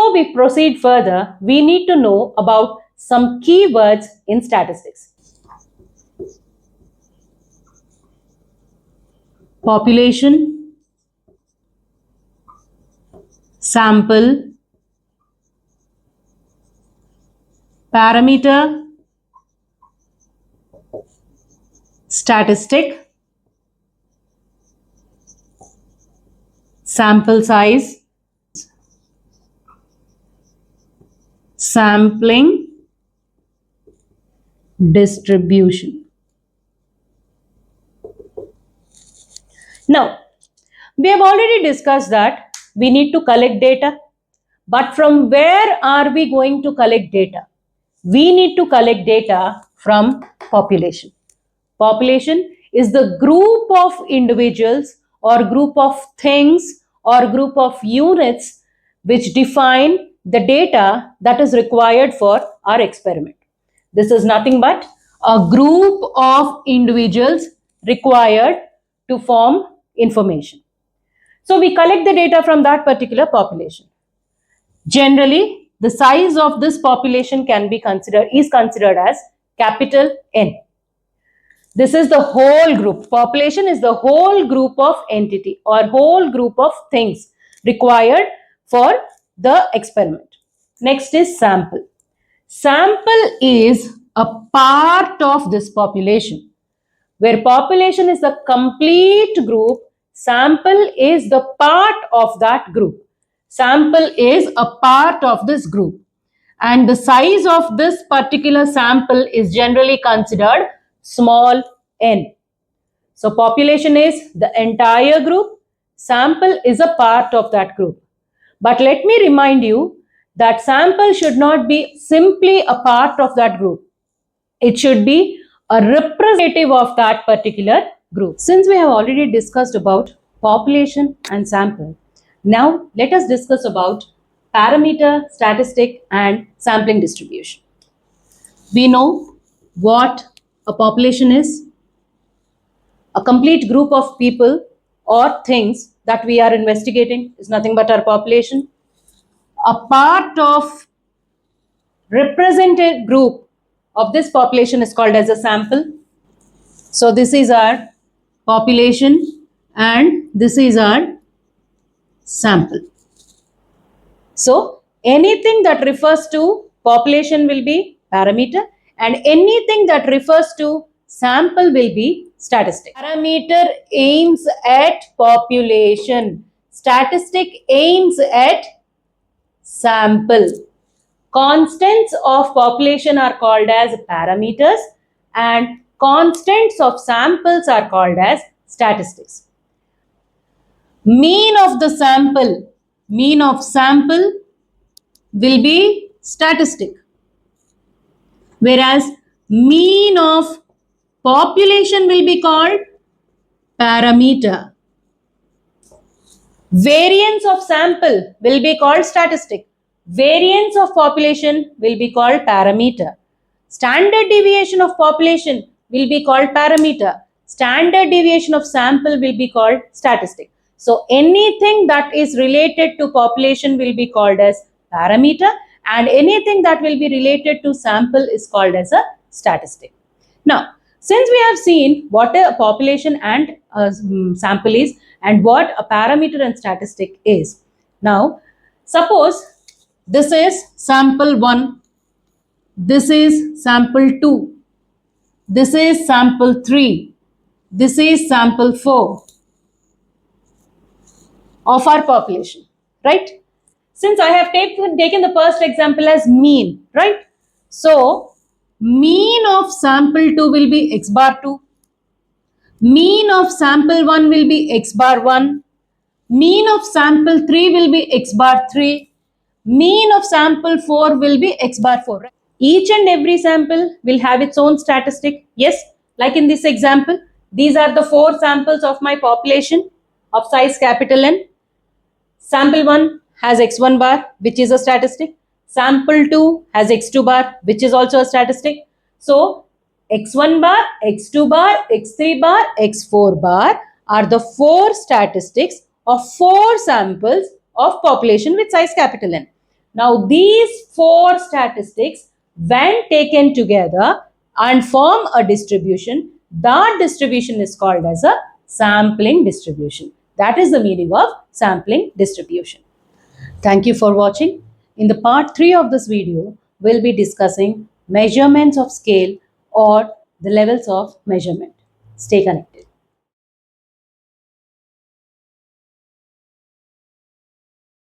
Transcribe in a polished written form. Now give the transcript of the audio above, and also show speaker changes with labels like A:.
A: Before we proceed further, we need to know about some keywords in statistics. Population, sample, parameter, statistic, sample size, sampling, distribution. Now, we have already discussed that we need to collect data, but from where are we going to collect data? We need to collect data from population. Population is the group of individuals or group of things or group of units which define the data that is required for our experiment. This is nothing but a group of individuals required to form information. So we collect the data from that particular population. Generally, the size of this population is considered as capital N. This is the whole group. Population is the whole group of entity or whole group of things required for the experiment. Next is sample. Sample is a part of this population. Where population is the complete group, sample is the part of that group. Sample is a part of this group. And the size of this particular sample is generally considered small n. So population is the entire group, sample is a part of that group. But let me remind you that sample should not be simply a part of that group. It should be a representative of that particular group. Since we have already discussed about population and sample, now let us discuss about parameter, statistic and sampling distribution. We know what a population is. A complete group of people or things that we are investigating is nothing but our population. A part of represented group of this population is called as a sample. So this is our population and this is our sample. So anything that refers to population will be parameter and anything that refers to sample will be statistic. Parameter aims at population. Statistic aims at sample. Constants of population are called as parameters and constants of samples are called as statistics. Mean of sample will be statistic, whereas mean of population will be called parameter. Variance of sample will be called statistic. Variance of population will be called parameter. Standard deviation of population will be called parameter. Standard deviation of sample will be called statistic. So anything that is related to population will be called as parameter and anything that will be related to sample is called as a statistic. Now, since we have seen what a population and sample is and what a parameter and statistic is, now suppose this is sample 1, this is sample 2, this is sample 3, this is sample 4 of our population, right? Since I have taken the first example as mean, right? So, mean of sample 2 will be x bar 2. Mean of sample 1 will be x bar 1. Mean of sample 3 will be x bar 3. Mean of sample 4 will be x bar 4. Right? Each and every sample will have its own statistic. Yes, like in this example, these are the 4 samples of my population of size capital N. Sample 1 has x1 bar, which is a statistic. Sample 2 has x2 bar, which is also a statistic. So, x1 bar, x2 bar, x3 bar, x4 bar are the 4 statistics of 4 samples of population with size capital N. Now, these four statistics, when taken together and form a distribution, that distribution is called as a sampling distribution. That is the meaning of sampling distribution. Thank you for watching. In the part 3 of this video, we'll be discussing measurements of scale or the levels of measurement. Stay connected.